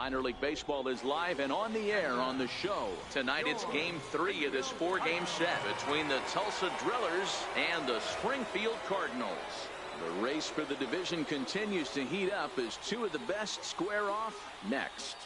Minor League Baseball is live and on the air on the show. Tonight it's Game 3 of this 4-game set between the Tulsa Drillers and the Springfield Cardinals. The race for the division continues to heat up as two of the best square off next.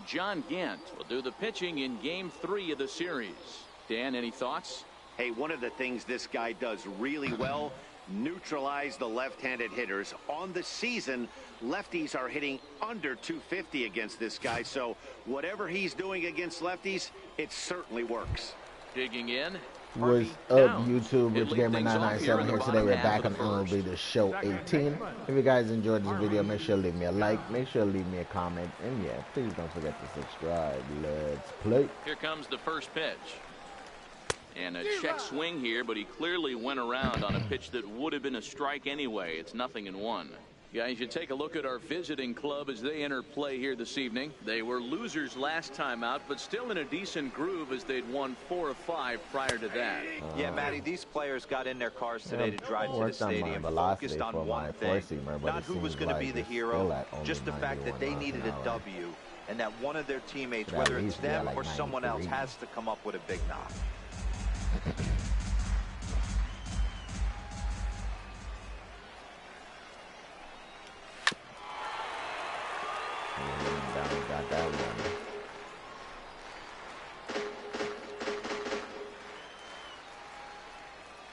John Gant will do the pitching in Game 3 of the series. Dan, any thoughts? Hey, one of the things this guy does really well, neutralize the left-handed hitters. On the season, lefties are hitting under 250 against this guy, so whatever he's doing against lefties, it certainly works. Digging in. What's up, YouTube? Rich Gamer 997 here. Today we're back on MLB The Show 18. If you guys enjoyed this video, make sure to leave me a like, make sure to leave me a comment, and yeah, please don't forget to subscribe. Let's play. Here comes the first pitch. And a check swing here, but he clearly went around on a pitch that would have been a strike anyway. It's 0-1. Guys, you take a look at our visiting club as they enter play here this evening. They were losers last time out, but still in a decent groove as they'd won 4 of 5 prior to that. Yeah, Matty, these players got in their cars today to drive to the stadium, focused on one thing, not who was going to be the hero, just the fact that they needed a W, and that one of their teammates, whether it's them or someone else, has to come up with a big knock. Got that one.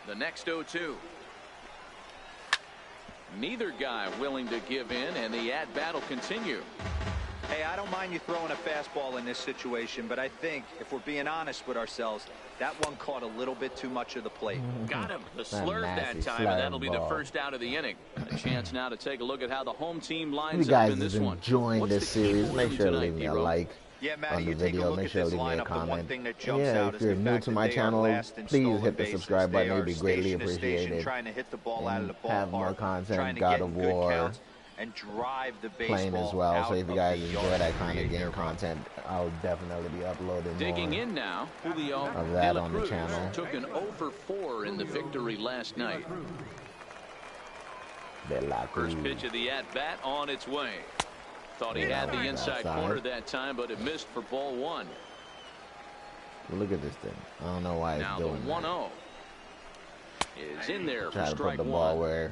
The next 0-2. Neither guy willing to give in, and the at-bat will continue. Hey, I don't mind you throwing a fastball in this situation, but I think, if we're being honest with ourselves, that one caught a little bit too much of the plate. Got him. The slurve that time, and that'll be the first out of the inning. A chance now to take a look at how the home team lines up in this one. If you guys is enjoying this series, make sure to leave me a like on the video. Make sure to leave me a comment. Yeah, if you're new to my channel, please hit the subscribe button. It would be greatly appreciated. And have more content, God of War, and drive the playing as well. So if you guys enjoy that kind of game content, I'll definitely be uploading Digging more in now, Julio of that on the channel. Took an 0 for 4 in the victory last night. First pitch of the at-bat on its way. Thought he had the inside corner that time, but it missed for ball 1. Look at this thing. I don't know why it's doing that. Now the 1-0 is in there for strike 1.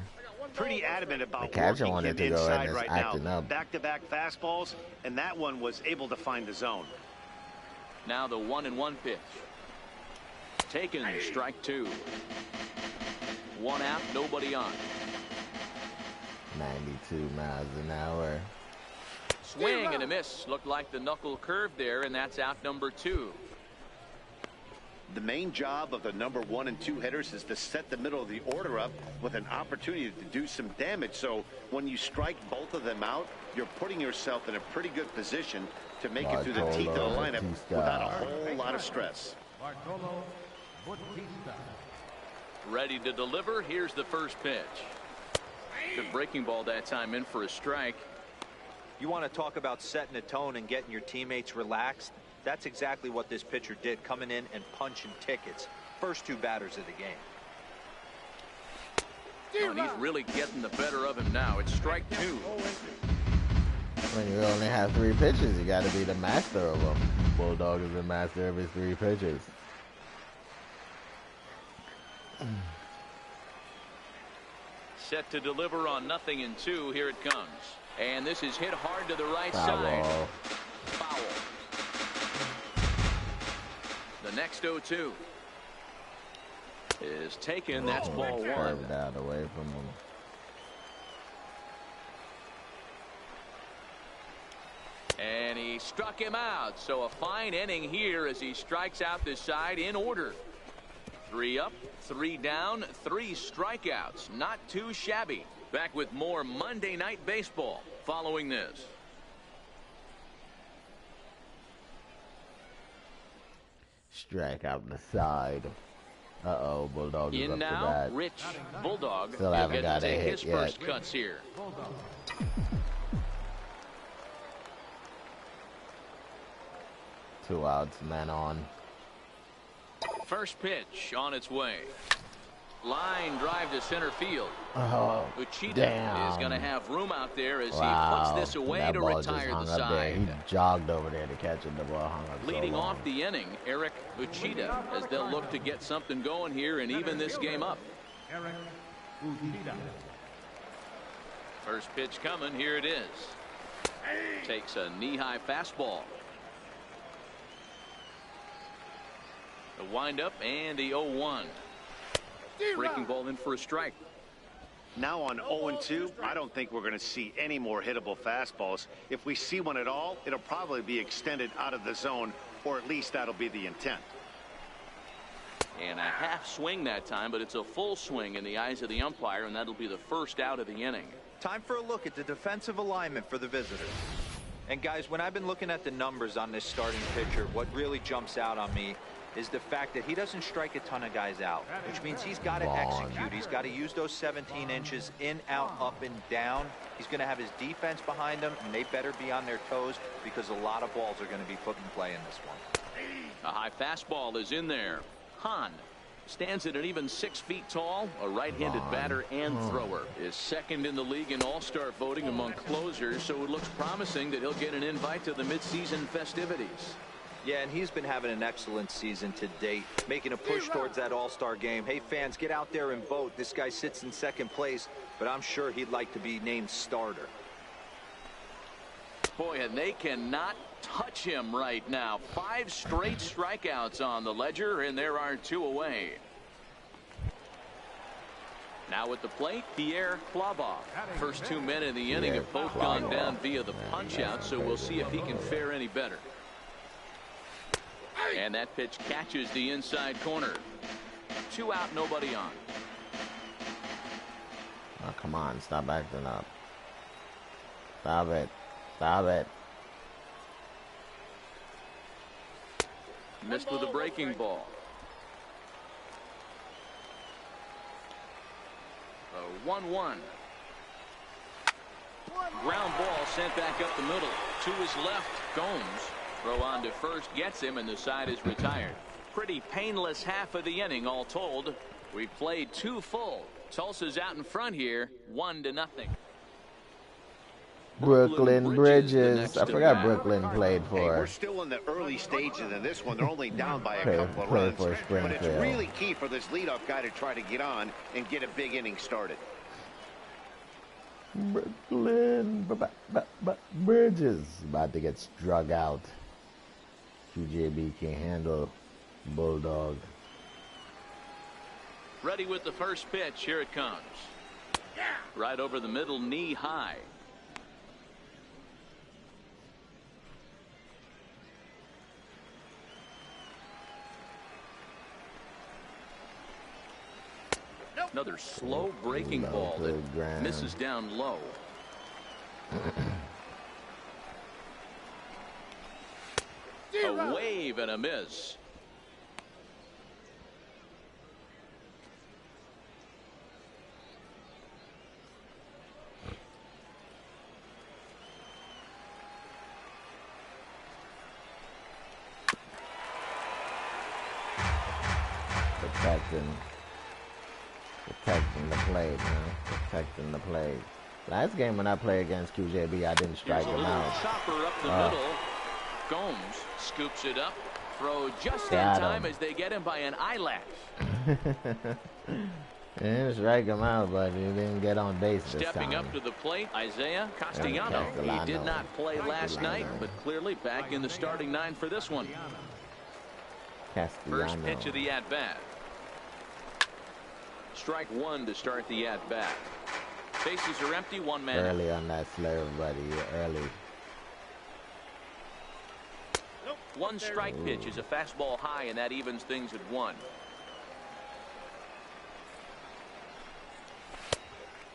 Pretty adamant about the catcher working wanted him to go inside and right acting now. up. Back-to-back fastballs, and that one was able to find the zone. Now the 1-1 pitch. Taken, strike 2. 1 out, nobody on. 92 miles an hour. Swing and a miss. Looked like the knuckle curve there, and that's out number 2. The main job of the number 1 and 2 hitters is to set the middle of the order up with an opportunity to do some damage. So when you strike both of them out, you're putting yourself in a pretty good position to make it through the teeth of the lineup without a whole lot of stress. Ready to deliver. Here's the first pitch. Good breaking ball that time, in for a strike. You want to talk about setting a tone and getting your teammates relaxed? That's exactly what this pitcher did, coming in and punching tickets. First 2 batters of the game. Oh, and he's really getting the better of him now. It's strike 2. When you only have 3 pitches, you got to be the master of them. Bulldog is the master of his 3 pitches. Set to deliver on 0-2. Here it comes. And this is hit hard to the right side. Foul. The next 0-2 is taken. That's ball 1. Down away from him. And he struck him out. So a fine inning here as he strikes out this side in order. 3 up, 3 down, 3 strikeouts. Not too shabby. Back with more Monday Night Baseball following this. Strike out the side. Uh-oh, Bulldog is in up now, to bat. Rich Bulldog. Still haven't got a hit his yet. First cuts here. Two outs, man on. First pitch on its way. Line drive to center field. Oh, Uchida is going to have room out there as he puts this away that to ball retire just hung the up side. there. He jogged over there to catch it. The ball hung up Leading so long. off the inning, Eric Uchida, as they'll look to get something going here and even this game up. Eric Uchida. First pitch coming. Here it is. Takes a knee-high fastball. The windup and the 0-1. Breaking ball in for a strike. Now on 0-2, I don't think we're going to see any more hittable fastballs. If we see one at all, it'll probably be extended out of the zone, or at least that'll be the intent. And a half swing that time, but it's a full swing in the eyes of the umpire, and that'll be the first out of the inning. Time for a look at the defensive alignment for the visitors. And guys, when I've been looking at the numbers on this starting pitcher, what really jumps out on me is the fact that he doesn't strike a ton of guys out, which means he's got to execute. He's got to use those 17 inches in, out, up, and down. He's going to have his defense behind him, and they better be on their toes because a lot of balls are going to be put in play in this one. A high fastball is in there. Hahn stands at an even 6 feet tall. A right-handed batter and thrower. Is second in the league in all-star voting among closers, so it looks promising that he'll get an invite to the midseason festivities. Yeah, and he's been having an excellent season to date, making a push towards that all-star game. Hey, fans, get out there and vote. This guy sits in second place, but I'm sure he'd like to be named starter. Boy, and they cannot touch him right now. 5 straight strikeouts on the ledger, and there are 2 away. Now at the plate, Pierre Klobov. First 2 men in the inning have both gone down via the punch-out, so we'll see if he can fare any better. And that pitch catches the inside corner. 2 out, nobody on. Oh, come on, stop acting up. Stop it. Stop it. Missed with a breaking ball. A 1-1. Ground ball sent back up the middle. To his left, Gomes. Throw on to first gets him, and the side is retired. Pretty painless half of the inning, all told. We played 2 full. Tulsa's out in front here, 1-0. Brooklyn Bridges. I forgot Brooklyn played for. Hey, we're still in the early stages of this one. They're only down by a couple of runs. But it's really key for this leadoff guy to try to get on and get a big inning started. Brooklyn Bridges about to get struck out. QJB can't handle Bulldog. Ready with the first pitch. Here it comes. Right over the middle, knee high. Another slow breaking ball that misses down low. A wave and a miss. Protecting the plate, man. Protecting the plate. Last game when I played against QJB, I didn't strike him out. Chopper up the middle. Gomes scoops it up. Throw just in time as they get him by an eyelash. They didn't strike him out, but he didn't get on base this time. Stepping up to the plate, Isaiah Castellano. He did not play last night, but clearly back in the starting 9 for this one. Castellano. First pitch of the at-bat. Strike 1 to start the at-bat. Bases are empty, 1 man. Early on that slurve, buddy. Early. 1 strike pitch is a fastball high, and that evens things at 1.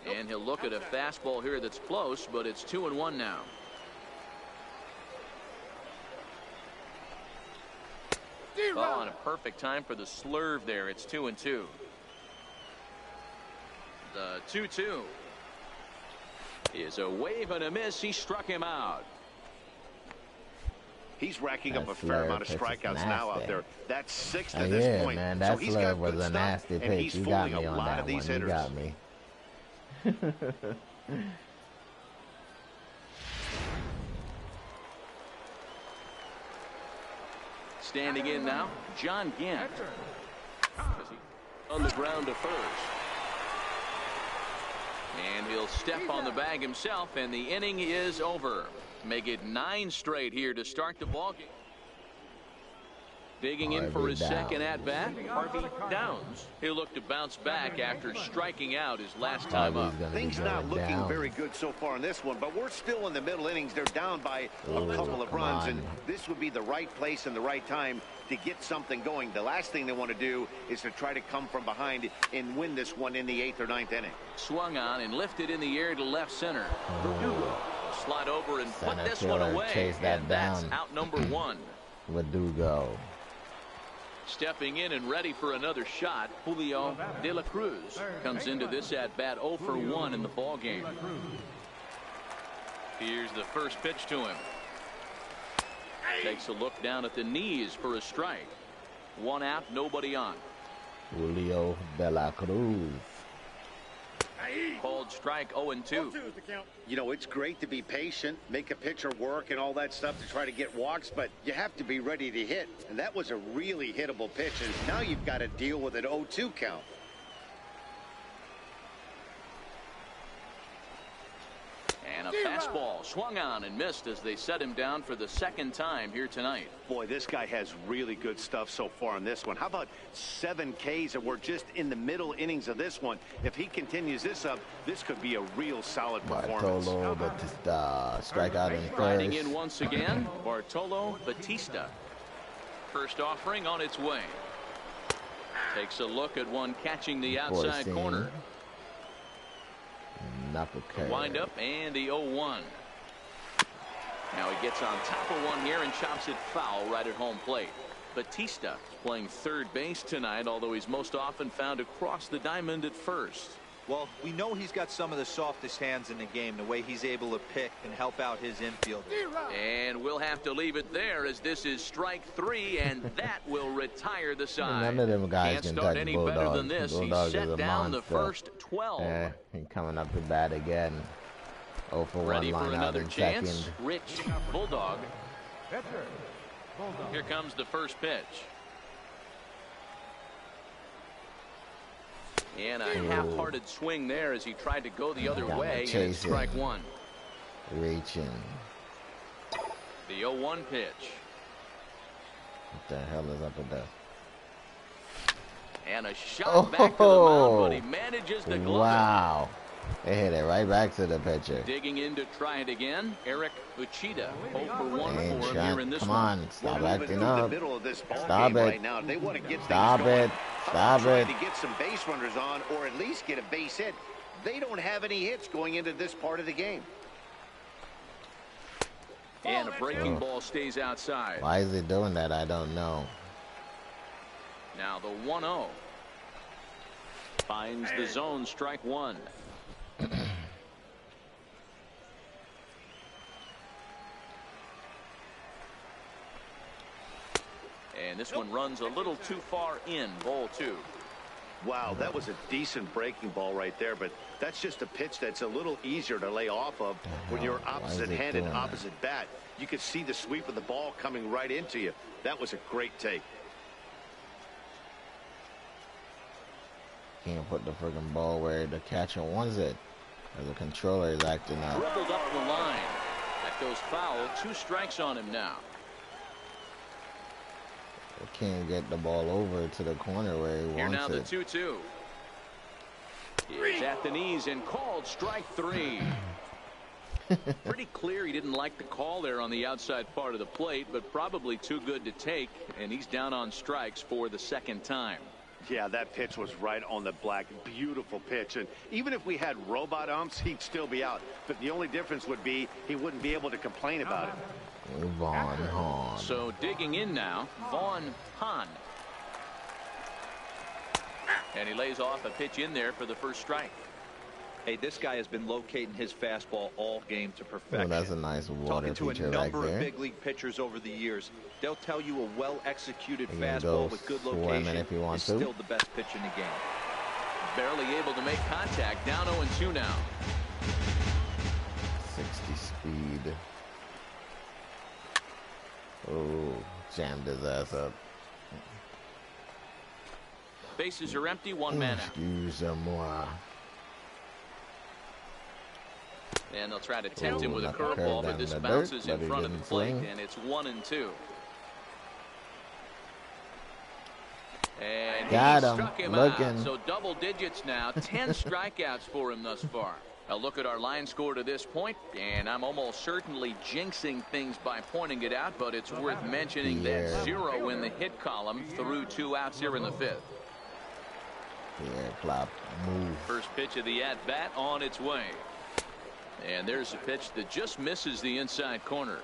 And he'll look at a fastball here that's close, but it's 2-1 now. Oh, and a perfect time for the slurve there. It's 2-2. The 2-2 is a wave and a miss. He struck him out. He's racking up a fair amount of strikeouts now out there. That's 6 to this yeah, point. Man, that so he's got was good a nasty stuff, pitch. and he's You got fooling me a on lot that of these one. hitters. You got me. Standing in now, John Gant. On the ground to first. And he'll step on the bag himself, and the inning is over. Make it 9 straight here to start the ballgame. Digging in for his second at-bat, Harvey Downs. He'll look to bounce back after striking out his last time up. Things not looking very good so far in this one, but we're still in the middle innings. They're down by a couple of runs, and this would be the right place and the right time to get something going. The last thing they want to do is to try to come from behind and win this one in the 8th or 9th inning. Swung on and lifted in the air to left center. Slide over and put this one away. Chase that down. That's out number 1. Verdugo. Stepping in and ready for another shot, Julio De La Cruz comes into this at-bat 0 for 1 in the ball game. Here's the first pitch to him. Takes a look down at the knees for a strike. 1 out, nobody on. Julio De La Cruz. Called strike 0-2. You know, it's great to be patient, make a pitcher work and all that stuff to try to get walks, but you have to be ready to hit. And that was a really hittable pitch, and now you've got to deal with an 0-2 count. And a fastball swung on and missed as they set him down for the second time here tonight. Boy, this guy has really good stuff so far in this one. How about 7 Ks, and we're just in the middle innings of this one. If he continues this up, this could be a real solid performance. Bartolo Batista, strikeout in first. Riding in once again, Bartolo Batista. First offering on its way. Takes a look at one catching the outside corner. Wind up and the 0-1. Now he gets on top of one here and chops it foul right at home plate. Batista playing third base tonight, although he's most often found across the diamond at first. Well, we know he's got some of the softest hands in the game, the way he's able to pick and help out his infield. And we'll have to leave it there as this is strike 3, and that will retire the side. None of them guys Can't can start touch any Bulldog. better than this. Bulldog He set is a down monster. the first 12. Yeah, he's coming up to bat again. 0 for 1 Ready for line out another in chance. second. Rich Bulldog. Here comes the first pitch. And a half-hearted swing there as he tried to go the other way. And it's strike 1. Reaching. The 0-1 pitch. What the hell is up with that? And a shot back to the mound, but he manages the glove. Wow. They hit it right back to the pitcher. Digging in to try it again, Eric Uchida. 0 for 1 for him here in this Come one. on, stop acting up. Stop it. Right now. They want to get Stop it. Stop it. To get some base runners on, or at least get a base hit. They don't have any hits going into this part of the game. And a breaking ball stays outside. Why is he doing that? I don't know. Now the 1-0. Finds the zone, strike 1. And this one runs a little too far in, ball 2. Wow, that was a decent breaking ball right there, but that's just a pitch that's a little easier to lay off of when you're opposite-handed, opposite bat. You could see the sweep of the ball coming right into you. That was a great take. Can't put the friggin' ball where the catcher wants it. As the controller is acting up. Dribbled up the line. That goes foul. 2 strikes on him now. Can't get the ball over to the corner where he Here wants now it. The 2-2. He's at the knees and called strike 3. Pretty clear he didn't like the call there on the outside part of the plate, but probably too good to take, and he's down on strikes for the second time. Yeah, that pitch was right on the black. Beautiful pitch. And even if we had robot umps, he'd still be out. But the only difference would be he wouldn't be able to complain about it. Vaughn Hahn. So digging in now, Vaughn Hahn. And he lays off a pitch in there for the first strike. Hey, this guy has been locating his fastball all game to perfection. Oh, that's a nice water Talking to feature a number right there. of big league pitchers over the years, they'll tell you a well-executed fastball with good location if you want is still the best pitch in the game. Barely able to make contact. Down 0-2 now. 60 speed. Oh, jammed his ass up. Bases are empty, one man out. Excuse-moi. And they'll try to tempt him with a curveball, but this bounces in front of the plate, and it's 1-2. And got he him. struck him Looking. out. So double digits now, 10 strikeouts for him thus far. A look at our line score to this point, and I'm almost certainly jinxing things by pointing it out, but it's worth mentioning that 0 in the hit column through 2 outs here in the 5th. Yeah, Klopp, move. First pitch of the at-bat on its way. And there's a pitch that just misses the inside corner.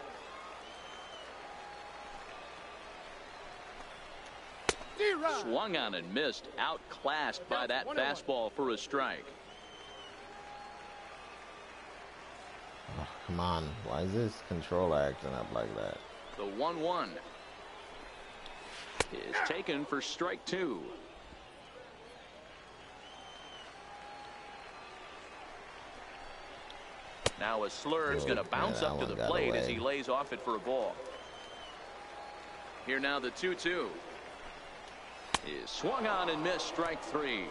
Swung on and missed, outclassed by that fastball for a strike. Oh, come on, why is this controller acting up like that? The 1-1 is taken for strike 2. Now a slurve's going to bounce up to the plate as he lays off it for a ball. Here now the 2-2 is swung on and missed, strike 3.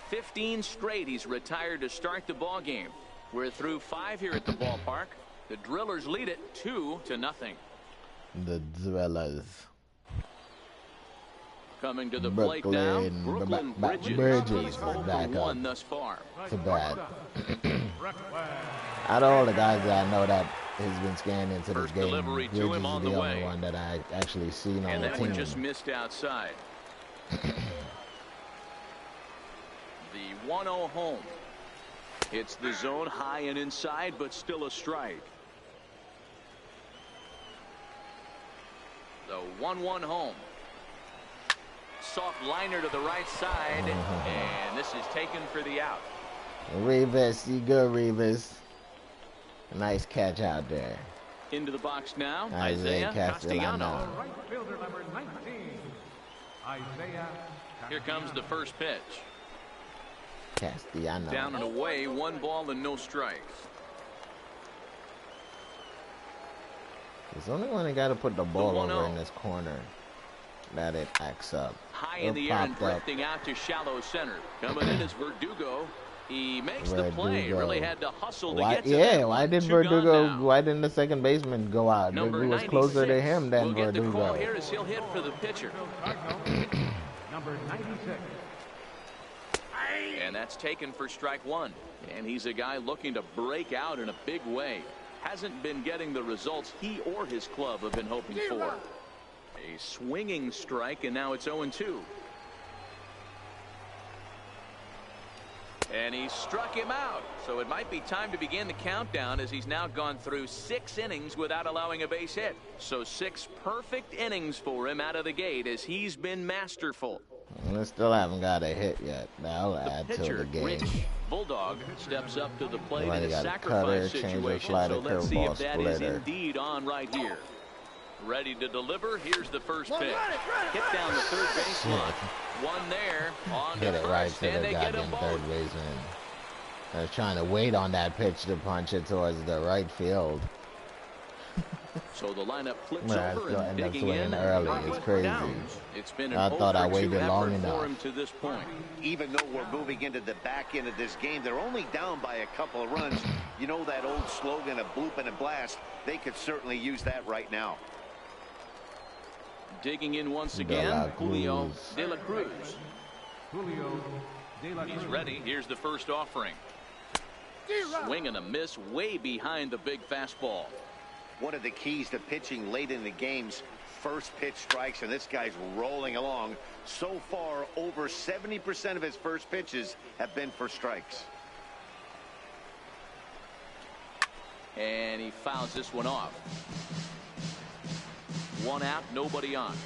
15 straight he's retired to start the ball game. We're through 5 here at the ballpark. The Drillers lead it 2-0. The Drillers. Coming to the plate now, Brooklyn Bridges back up 1 thus far. Too bad. Out of all the guys that I know that has been scanned into this game, Bridges is the only one that I actually seen on the team. And that one just missed outside. The 1-0 home. Hits the zone high and inside, but still a strike. The 1-1 home. Soft liner to the right side, and this is taken for the out. Rivas, you go, Rivas. Nice catch out there. Into the box now, Isaiah Castellano. Right fielder number 19, Isaiah. Here comes the first pitch. Castellano. Down and away, 1 ball and no strikes. It's only when they got to put the ball over in this corner that it acts up. High in the air and drifting out to shallow center. Coming in is Verdugo. He makes the play. Really had to hustle to get to that. Why did Verdugo? Why didn't the second baseman go out? He was closer to him than Verdugo. Verdugo. The call here is he'll hit for the pitcher. Number 96. And that's taken for strike 1. And he's a guy looking to break out in a big way. Hasn't been getting the results he or his club have been hoping for. A swinging strike, and now it's 0-2. And he struck him out. So it might be time to begin the countdown as he's now gone through 6 innings without allowing a base hit. So 6 perfect innings for him out of the gate as he's been masterful. We still haven't got a hit yet. That'll add to the game. Rich Bulldog steps up to the plate in a got sacrifice cutter, situation. Slider, So let's see if that is splitter. indeed on right here. Ready to deliver. Here's the first pitch. Hit down the third base line. One there on Hit the it right first, to and the they get goddamn them third both. baseman. I was trying to wait on that pitch to punch it towards the right field. So the lineup flips I over still and end up digging in. swinging early. It's crazy. Downs. It's been an I thought I 0-for-2 waited long effort enough. for him to this point. Even though we're moving into the back end of this game, they're only down by a couple of runs. You know that old slogan of bloop and a blast? They could certainly use that right now. Digging in once again, Julio De La Cruz. Julio De La Cruz. He's ready. Here's the first offering. Swing and a miss way behind the big fastball. One of the keys to pitching late in the game's first pitch strikes, and this guy's rolling along. So far, over 70% of his first pitches have been for strikes. And he fouls this one off. 1 out, nobody on.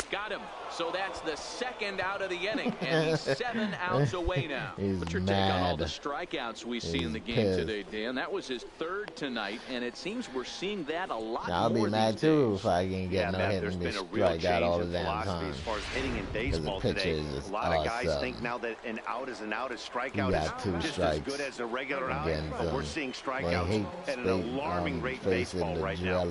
got him. So that's the second out of the inning, and he's 7 outs away now. What's your take on all the strikeouts we see in the game today, Dan? That was his 3rd tonight, and it seems we're seeing that a lot more. I'll be mad too if I can get no hit and just strike out all the damn time. As far as hitting in baseball today, a lot of guys think now that an out is an out, a strikeout is just as good as a regular out. We're seeing strikeouts at an alarming rate baseball right now.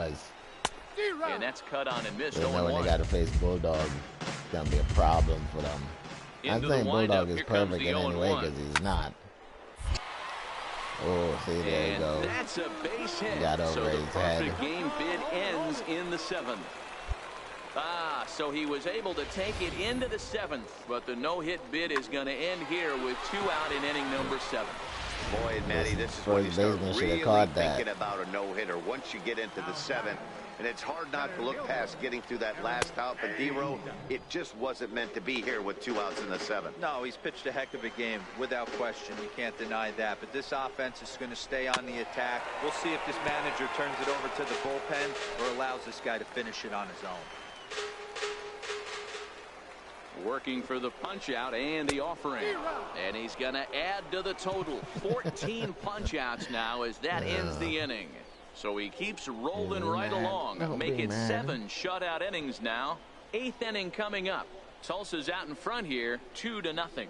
And that's cut on and missed. They know when they got to face Bulldog, it's going to be a problem for them. I think Bulldog is perfect in any way because he's not. Oh, see, there you go. That's a base hit. Got over so the his head. perfect game bid ends in the 7th. So he was able to take it into the 7th, but the no-hit bid is going to end here with 2 out in inning number 7. Boy, Matty, this is when you start really thinking about a no-hitter once you get into the 7th. And it's hard not to look past getting through that last out. But D-Row, it just wasn't meant to be here with 2 outs in the 7th. No, he's pitched a heck of a game, without question. You can't deny that. But this offense is going to stay on the attack. We'll see if this manager turns it over to the bullpen or allows this guy to finish it on his own. Working for the punch-out and the offering. And he's going to add to the total. 14 punch-outs now as that ends the inning. So he keeps rolling right along. Make it 7 shutout innings now. 8th inning coming up. Tulsa's out in front here, 2-0.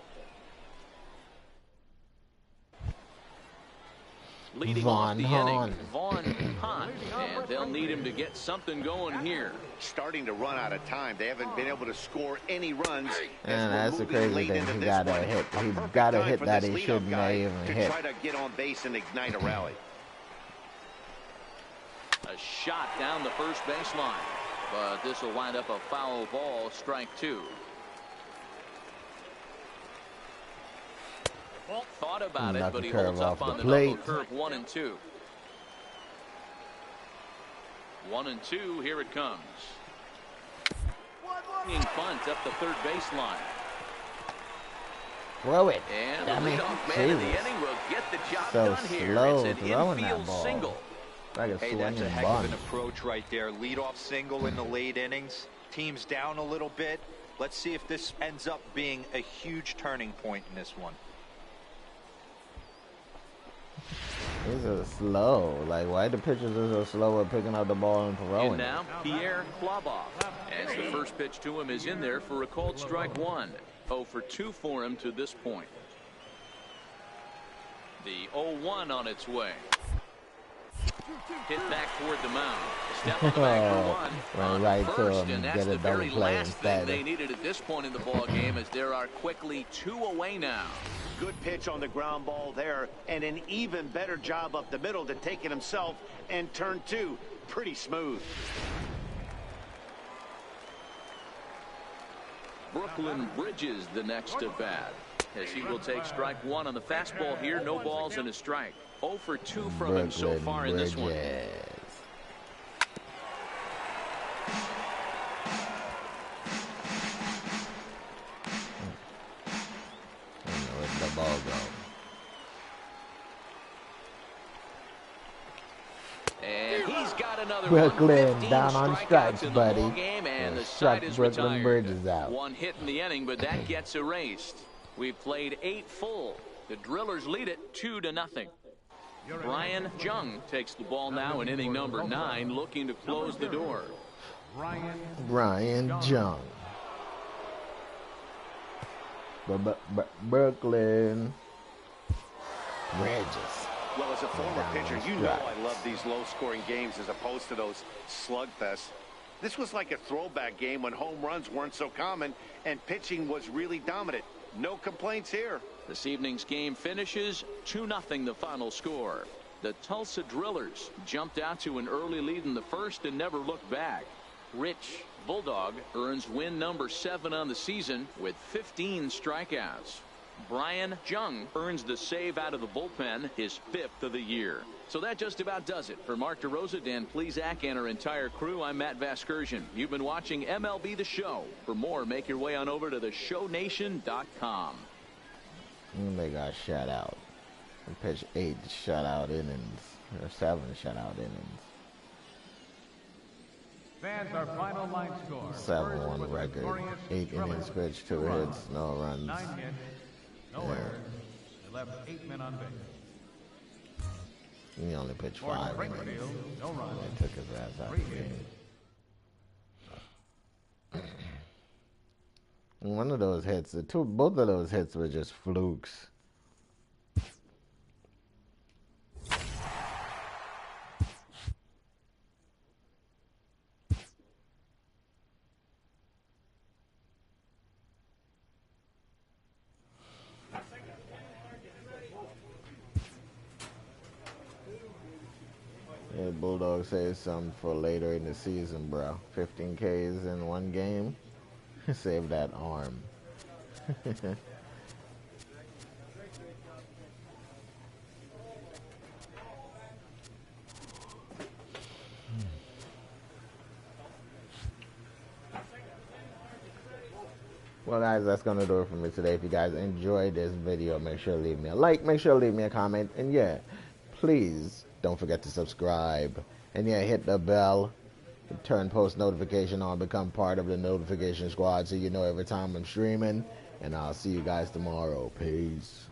Leading off the inning, Vaughn Hahn, and they'll need him to get something going here. Starting to run out of time. They haven't been able to score any runs. And that's the crazy thing. He got a hit that he shouldn't have even hit. Try to get on base and ignite a rally. A shot down the first baseline, but this will wind up a foul ball, strike 2. Thought about it, but he holds up on the knuckle curve. 1-2. 1-2. Here it comes. Bunt up the third baseline. Throw it. And the leadoff man in the inning will get the job so done here. Slow it's an throwing infield that ball. Single. Like hey, that's a heck of an approach right there. Leadoff single in the late innings. Team's down a little bit. Let's see if this ends up being a huge turning point in this one. These are slow. Like, why the pitchers are so slow at picking up the ball and throwing? And now, Pierre Klobov. As the first pitch to him is in there for a called strike 1. 0 for 2 for him to this point. The 0-1 on its way. Hit back toward the mound. Step on the back for 1. Right first, to him. And that's the very last thing they needed at this point in the ball game, as there are quickly 2 away now. Good pitch on the ground ball there, and an even better job up the middle to take it himself, and turn 2 pretty smooth. Brooklyn Bridges the next at bat, as he will take strike 1 on the fastball here. No balls and a strike. 0 for 2 from him so far in this one. Where's the ball go? And he's got another Brooklyn down on strikes, buddy. Game, and the side is Brooklyn retired. Bridges out. 1 hit in the inning, but that gets erased. We've played 8 full. The Drillers lead it 2-0. Brian Jung takes the ball now in inning number 9, looking to close the door. Brian Jung. Brooklyn Bridges. Well, as a former pitcher, you know I love these low-scoring games as opposed to those slugfests. This was like a throwback game when home runs weren't so common and pitching was really dominant. No complaints here. This evening's game finishes 2-0 the final score. The Tulsa Drillers jumped out to an early lead in the first and never looked back. Rich Bulldog earns win number 7 on the season with 15 strikeouts. Brian Jung earns the save out of the bullpen, his 5th of the year. So that just about does it. For Mark DeRosa, Dan Plesac, and our entire crew, I'm Matt Vasgersian. You've been watching MLB The Show. For more, make your way on over to theshownation.com. They got shut out. They pitched 8 shutout innings, or 7 shutout innings. Fans, our final line score. 7-1 record. 8 innings pitched, 2 hits, no runs. 9 hits, no errors. They left 8 men on base. He only pitched 5 innings. No runs. They took his ass out of the game. One of those hits, both of those hits were just flukes. Yeah, Bulldog says something for later in the season, bro. 15 Ks in one game. Save that arm. Well, guys, that's going to do it for me today. If you guys enjoyed this video, make sure to leave me a like. Make sure to leave me a comment. And, yeah, please don't forget to subscribe. And, yeah, hit the bell. Turn post notification on. Become part of the notification squad so you know every time I'm streaming. And I'll see you guys tomorrow. Peace.